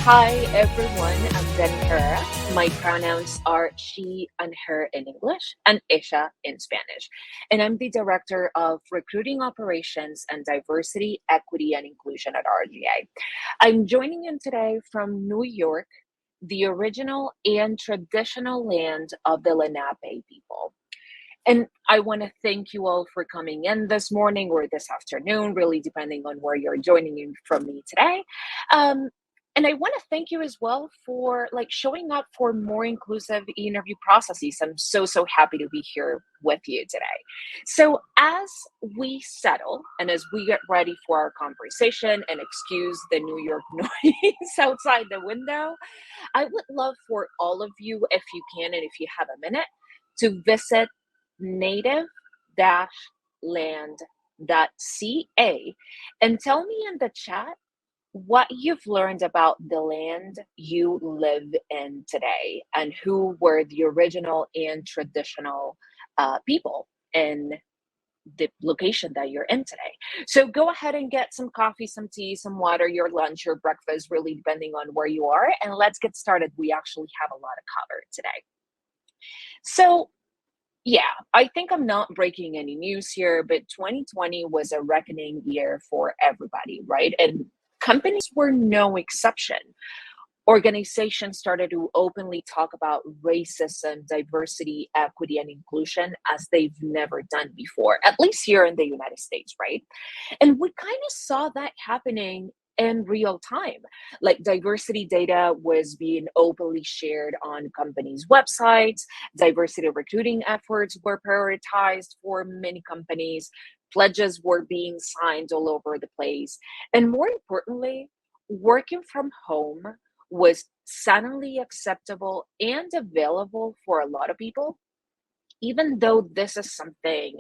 Hi everyone, I'm Dani Herrera. My pronouns are she and her in English and ella in Spanish. And I'm the Director of Recruiting Operations and Diversity, Equity, and Inclusion at RGA. I'm joining you today from New York, the original and traditional land of the Lenape people. And I want to thank you all for coming in this morning or this afternoon, really depending on where you're joining in from me today. Um, and I want to thank you as well for showing up for more inclusive interview processes. I'm so happy to be here with you today. So as we settle and as we get ready for our conversation and excuse the New York noise outside the window, I would love for all of you, if you can and if you have a minute, to visit native-land.ca and tell me in the chat what you've learned about the land you live in today and who were the original and traditional people in the location that you're in today. So go ahead and get some coffee, some tea, some water, your lunch, your breakfast, really depending on where you are. And let's get started. We actually have a lot to cover today. So yeah, I think I'm not breaking any news here, but 2020 was a reckoning year for everybody, right? And companies were no exception. Organizations started to openly talk about racism, diversity, equity, and inclusion as they've never done before, at least here in the United States, right? And we kind of saw that happening in real time. Like diversity data was being openly shared on companies' websites, diversity recruiting efforts were prioritized for many companies, pledges were being signed all over the place. And more importantly, working from home was suddenly acceptable and available for a lot of people, even though this is something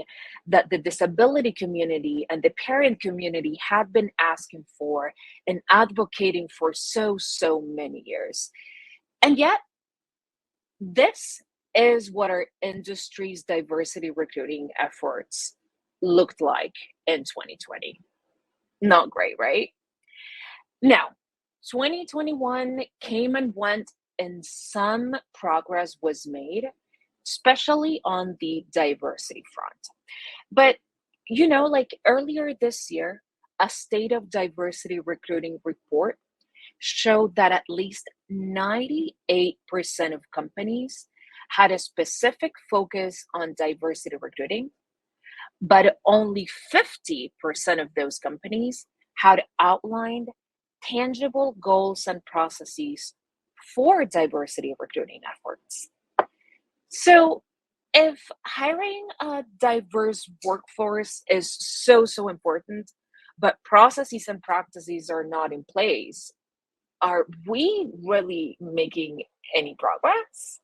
that the disability community and the parent community had been asking for and advocating for so many years. And yet, this is what our industry's diversity recruiting efforts looked like in 2020. Not great, right? Now, 2021 came and went, and some progress was made, especially on the diversity front. But, earlier this year, a state of diversity recruiting report showed that at least 98% of companies had a specific focus on diversity recruiting, but only 50% of those companies had outlined tangible goals and processes for diversity recruiting efforts. So, if hiring a diverse workforce is so important, but processes and practices are not in place, are we really making any progress?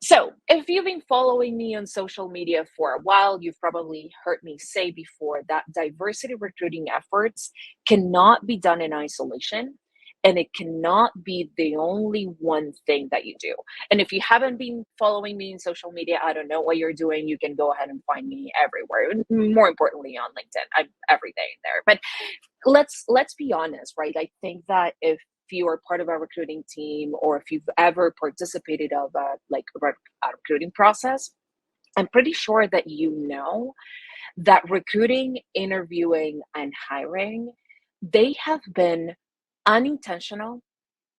So, if you've been following me on social media for a while, you've probably heard me say before that diversity recruiting efforts cannot be done in isolation, and it cannot be the only one thing that you do. And if you haven't been following me in social media, I don't know what you're doing. You can go ahead and find me everywhere. More importantly, on LinkedIn, I'm every day there. But let's be honest, right? I think that if you are part of a recruiting team or if you've ever participated of a recruiting process, I'm pretty sure that you know that recruiting, interviewing, and hiring, they have been unintentional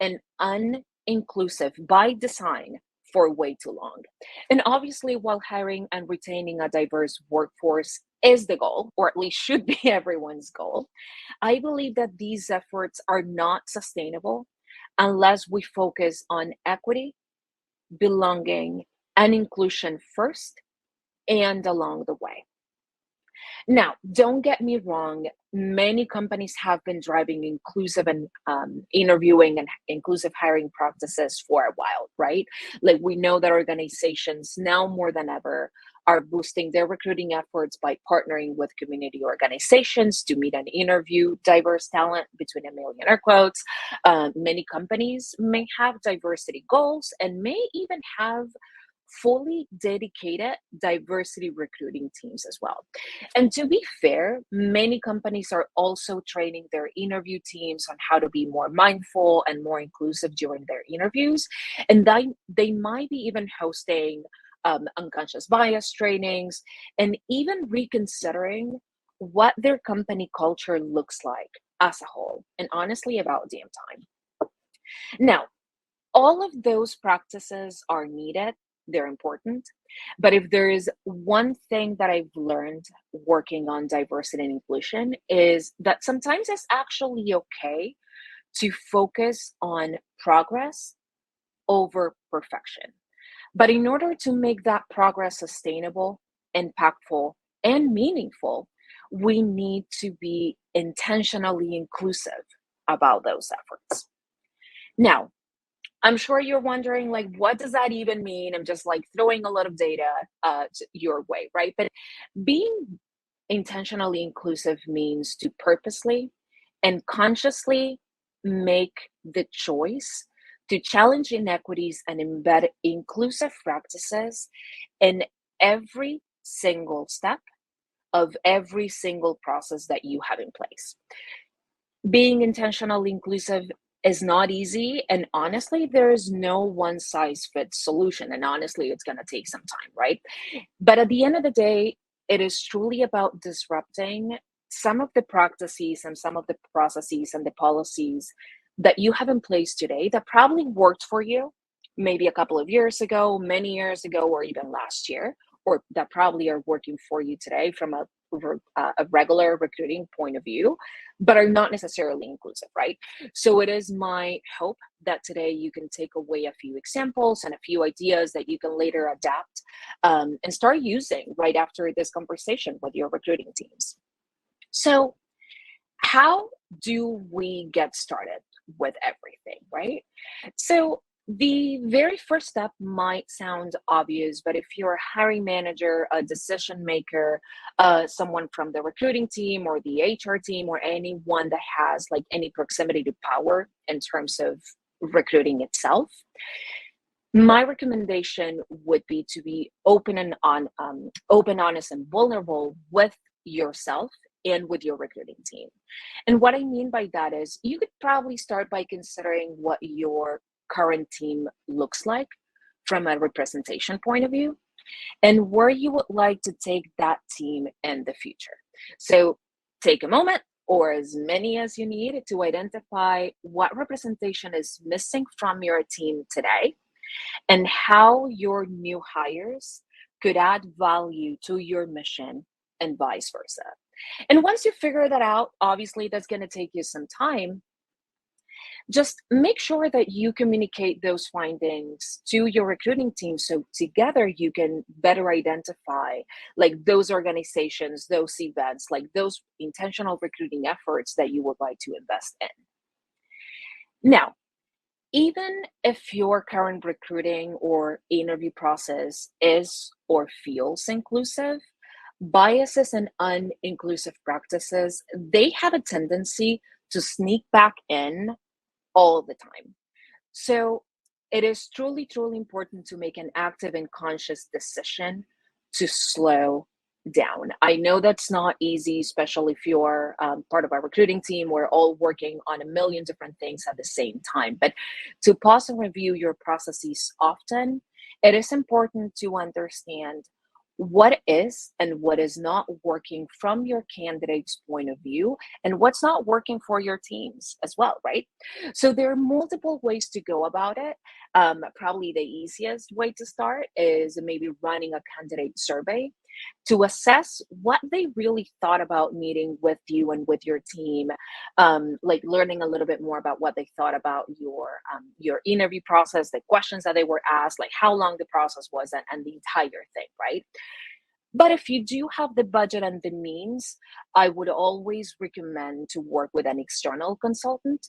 and uninclusive by design for way too long. And obviously, while hiring and retaining a diverse workforce is the goal, or at least should be everyone's goal, I believe that these efforts are not sustainable unless we focus on equity, belonging, and inclusion first and along the way. Now, don't get me wrong, many companies have been driving inclusive and interviewing and inclusive hiring practices for a while, right? Like we know that organizations now more than ever are boosting their recruiting efforts by partnering with community organizations to meet and interview diverse talent between a million air quotes. Many companies may have diversity goals and may even have fully dedicated diversity recruiting teams as well. And to be fair, many companies are also training their interview teams on how to be more mindful and more inclusive during their interviews. And they might be even hosting unconscious bias trainings and even reconsidering what their company culture looks like as a whole. And honestly, about damn time. Now, all of those practices are needed, they're important. But if there is one thing that I've learned working on diversity and inclusion is that sometimes it's actually okay to focus on progress over perfection. But in order to make that progress sustainable, impactful, and meaningful, we need to be intentionally inclusive about those efforts. Now, I'm sure you're wondering, like, what does that even mean? I'm just like throwing a lot of data your way, right? But being intentionally inclusive means to purposely and consciously make the choice to challenge inequities and embed inclusive practices in every single step of every single process that you have in place. Being intentionally inclusive is not easy, and honestly there is no one size fits solution, and honestly it's going to take some time, right? But at the end of the day, it is truly about disrupting some of the practices and some of the processes and the policies that you have in place today that probably worked for you maybe a couple of years ago, many years ago, or even last year, or that probably are working for you today from a regular recruiting point of view, but are not necessarily inclusive, right? So it is my hope that today you can take away a few examples and a few ideas that you can later adapt and start using right after this conversation with your recruiting teams. So how do we get started with everything, right? So the very first step might sound obvious, but if you're a hiring manager, a decision maker, someone from the recruiting team or the HR team, or anyone that has like any proximity to power in terms of recruiting itself, my recommendation would be to be open, honest, and vulnerable with yourself and with your recruiting team. And what I mean by that is you could probably start by considering what your current team looks like from a representation point of view and where you would like to take that team in the future. So take a moment or as many as you need to identify what representation is missing from your team today and how your new hires could add value to your mission and vice versa. And once you figure that out, obviously that's going to take you some time. Just make sure that you communicate those findings to your recruiting team so together you can better identify like those organizations, those events, like those intentional recruiting efforts that you would like to invest in. Now, even if your current recruiting or interview process is or feels inclusive, biases and uninclusive practices, they have a tendency to sneak back in all the time. So it is truly, truly important to make an active and conscious decision to slow down. I know that's not easy, especially if you're part of our recruiting team. We're all working on a million different things at the same time. But to pause and review your processes often, it is important to understand what is and what is not working from your candidate's point of view and what's not working for your teams as well, right? So there are multiple ways to go about it. Probably the easiest way to start is maybe running a candidate survey to assess what they really thought about meeting with you and with your team, like learning a little bit more about what they thought about your interview process, the questions that they were asked, like how long the process was, and the entire thing, right? But if you do have the budget and the means, I would always recommend to work with an external consultant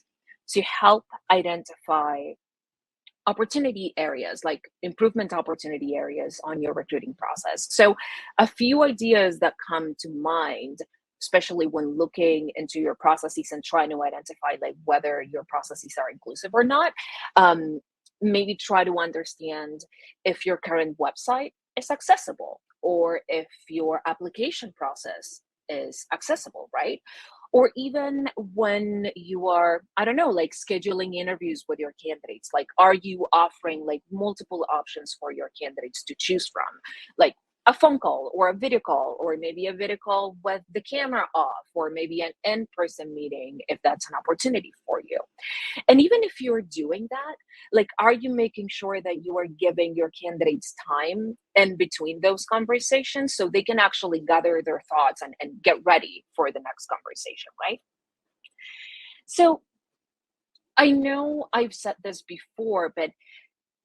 to help identify opportunity areas, like improvement opportunity areas on your recruiting process. So a few ideas that come to mind, especially when looking into your processes and trying to identify like whether your processes are inclusive or not. maybe try to understand if your current website is accessible or if your application process is accessible, right? Or even when you are, I don't know, like scheduling interviews with your candidates, like are you offering like multiple options for your candidates to choose from? Like a phone call or a video call, or maybe a video call with the camera off, or maybe an in-person meeting if that's an opportunity for you. And even if you're doing that, like, are you making sure that you are giving your candidates time in between those conversations so they can actually gather their thoughts and get ready for the next conversation, right? So I know I've said this before, but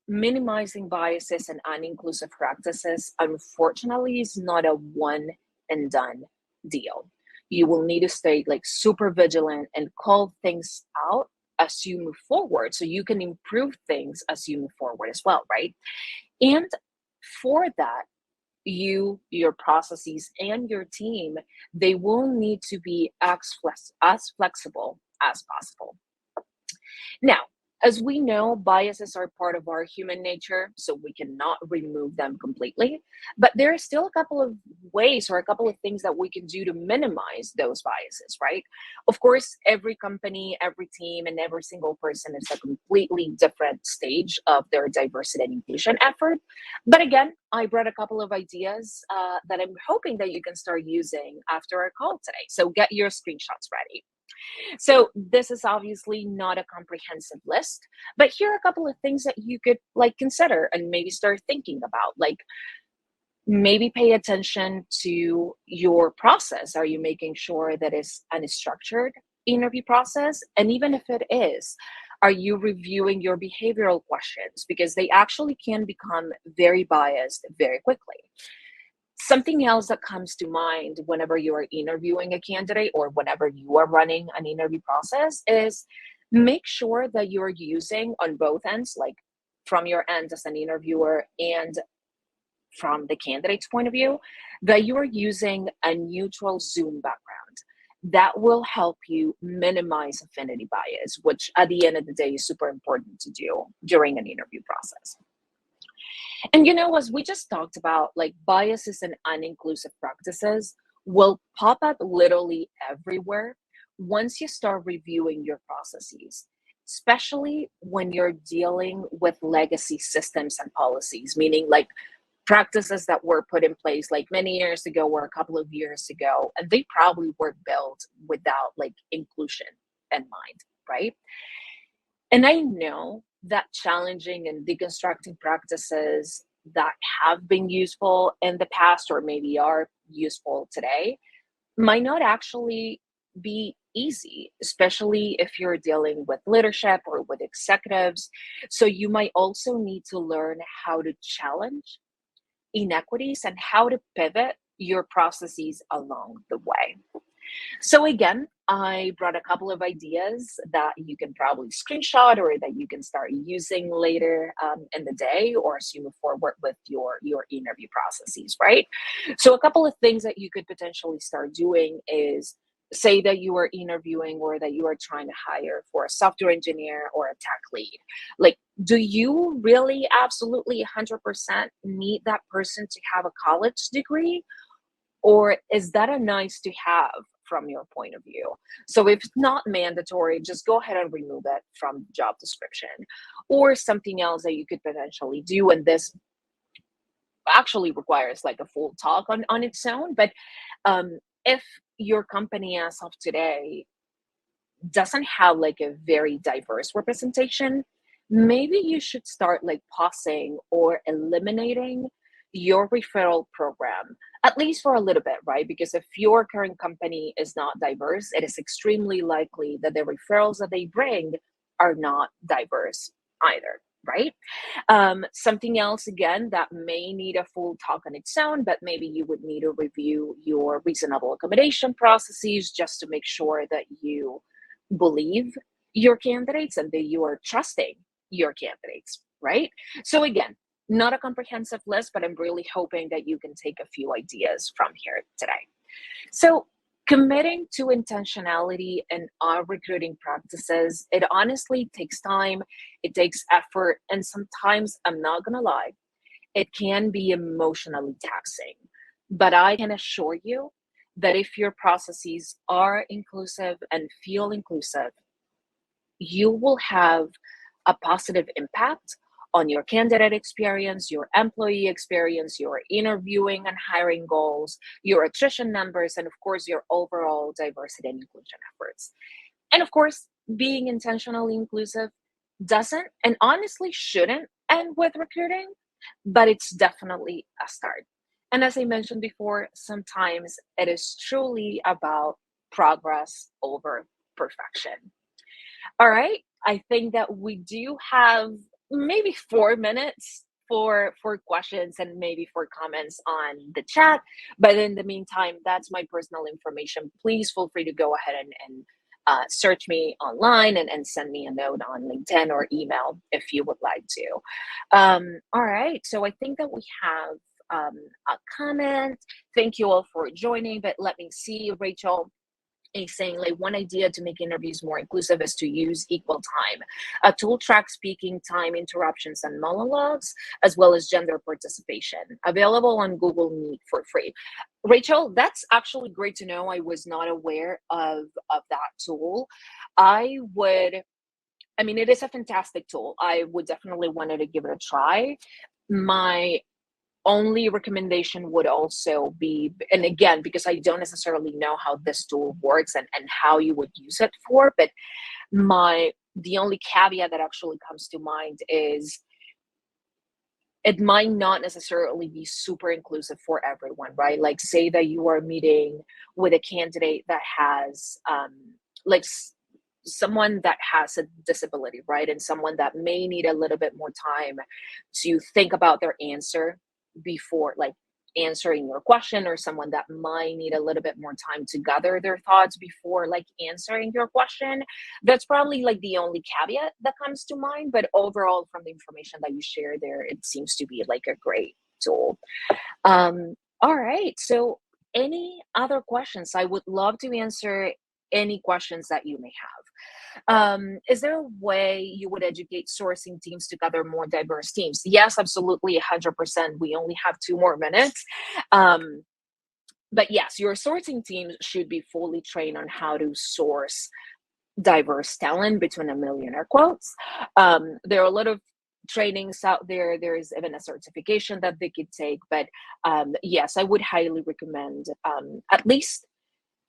minimizing biases and uninclusive practices, unfortunately, is not a one and done deal. You will need to stay like super vigilant and call things out as you move forward so you can improve things as you move forward as well, right? And for that, your processes, and your team, they will need to be as flexible as possible. Now, as we know, biases are part of our human nature, so we cannot remove them completely. But there are still a couple of ways or a couple of things that we can do to minimize those biases, right? Of course, every company, every team, and every single person is a completely different stage of their diversity and inclusion effort. But again, I brought a couple of ideas that I'm hoping that you can start using after our call today. So get your screenshots ready. So this is obviously not a comprehensive list, but here are a couple of things that you could like consider and maybe start thinking about. Like, maybe pay attention to your process. Are you making sure that it's a structured interview process? And even if it is, are you reviewing your behavioral questions? Because they actually can become very biased very quickly. Something else that comes to mind whenever you are interviewing a candidate or whenever you are running an interview process is make sure that you're using on both ends, like from your end as an interviewer and from the candidate's point of view, that you are using a neutral Zoom background. That will help you minimize affinity bias, which at the end of the day is super important to do during an interview process. And as we just talked about, like biases and uninclusive practices will pop up literally everywhere once you start reviewing your processes, especially when you're dealing with legacy systems and policies, meaning like practices that were put in place like many years ago or a couple of years ago, and they probably were built without like inclusion in mind, right? And I know that challenging and deconstructing practices that have been useful in the past or maybe are useful today might not actually be easy, especially if you're dealing with leadership or with executives. So you might also need to learn how to challenge inequities and how to pivot your processes along the way. So again, I brought a couple of ideas that you can probably screenshot or that you can start using later in the day or as you move forward with your interview processes, right? So a couple of things that you could potentially start doing is say that you are interviewing or that you are trying to hire for a software engineer or a tech lead. Like, do you really absolutely 100% need that person to have a college degree? Or is that a nice to have from your point of view? So if it's not mandatory, just go ahead and remove it from the job description. Or something else that you could potentially do, and this actually requires like a full talk on its own, but if your company as of today doesn't have like a very diverse representation, maybe you should start like pausing or eliminating your referral program, at least for a little bit, right? Because if your current company is not diverse, it is extremely likely that the referrals that they bring are not diverse either, right? Something else, again, that may need a full talk on its own, but maybe you would need to review your reasonable accommodation processes just to make sure that you believe your candidates and that you are trusting your candidates, right? So again, not a comprehensive list, but I'm really hoping that you can take a few ideas from here today. So Committing to intentionality in our recruiting practices, it honestly takes time, it takes effort, and sometimes, I'm not gonna lie, it can be emotionally taxing. But I can assure you that if your processes are inclusive and feel inclusive, you will have a positive impact on your candidate experience, your employee experience, your interviewing and hiring goals, your attrition numbers, and of course, your overall diversity and inclusion efforts. And of course, being intentionally inclusive doesn't and honestly shouldn't end with recruiting, but it's definitely a start. And as I mentioned before, sometimes it is truly about progress over perfection. All right. I think that we do have maybe 4 minutes for questions and maybe for comments on the chat. But in the meantime, that's my personal information. Please feel free to go ahead and search me online and send me a note on LinkedIn or email if you would like to. All right. So I think that we have a comment. Thank you all for joining. But let me see, Rachel is saying like one idea to make interviews more inclusive is to use equal time. A tool tracks speaking time, interruptions, and monologues, as well as gender participation. Available on Google Meet for free. Rachel, that's actually great to know. I was not aware of that tool. I would, I mean, it is a fantastic tool. I would definitely wanted to give it a try. My only recommendation would also be, and again, because I don't necessarily know how this tool works and how you would use it for, but the only caveat that actually comes to mind is it might not necessarily be super inclusive for everyone, right? Like say that you are meeting with a candidate that has like someone that has a disability, right? And someone that may need a little bit more time to think about their answer before like answering your question, or someone that might need a little bit more time to gather their thoughts before like answering your question. That's probably like the only caveat that comes to mind, but overall from the information that you share there, it seems to be like a great tool. All right, so any other questions? I would love to answer any questions that you may have. Is there a way you would educate sourcing teams to gather more diverse teams? Yes, absolutely, 100%. We only have 2 more minutes. But yes, your sourcing teams should be fully trained on how to source diverse talent between a million air quotes. There are a lot of trainings out there. There is even a certification that they could take. But yes, I would highly recommend at least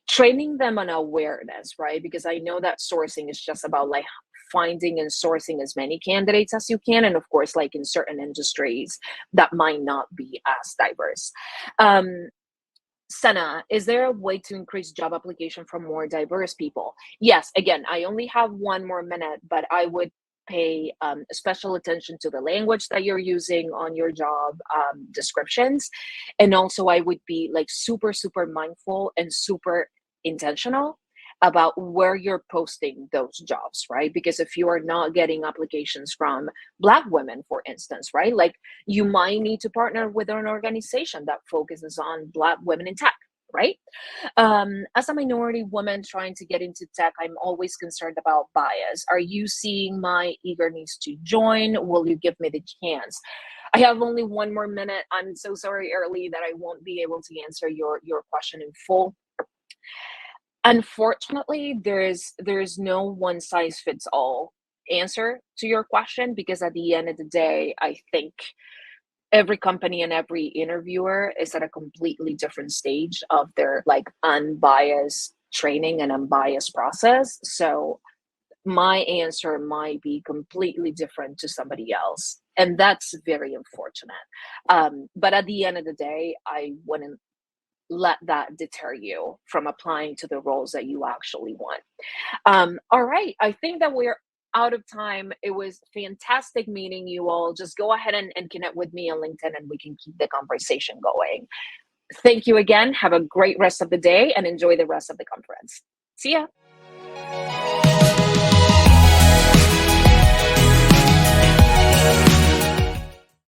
training them on awareness, right? Because I know that sourcing is just about like finding and sourcing as many candidates as you can. And of course, like in certain industries that might not be as diverse. Sana, is there a way to increase job application for more diverse people? Yes, again, I only have 1 more minute, but I would pay special attention to the language that you're using on your job descriptions. And also I would be like super, super mindful and super intentional about where you're posting those jobs, right? Because if you are not getting applications from Black women, for instance, right? Like you might need to partner with an organization that focuses on Black women in tech, right? As a minority woman trying to get into tech, I'm always concerned about bias. Are you seeing my eagerness to join? Will you give me the chance? I have only 1 more minute. I'm so sorry, early, that I won't be able to answer your question in full. Unfortunately, there is no one size fits all answer to your question, because at the end of the day, I think every company and every interviewer is at a completely different stage of their like unbiased training and unbiased process. So my answer might be completely different to somebody else, and that's very unfortunate. But at the end of the day, I wouldn't let that deter you from applying to the roles that you actually want. All right, I think that we're out of time. It was fantastic meeting you all. Just go ahead and connect with me on LinkedIn and we can keep the conversation going. Thank you again. Have a great rest of the day and enjoy the rest of the conference. See ya.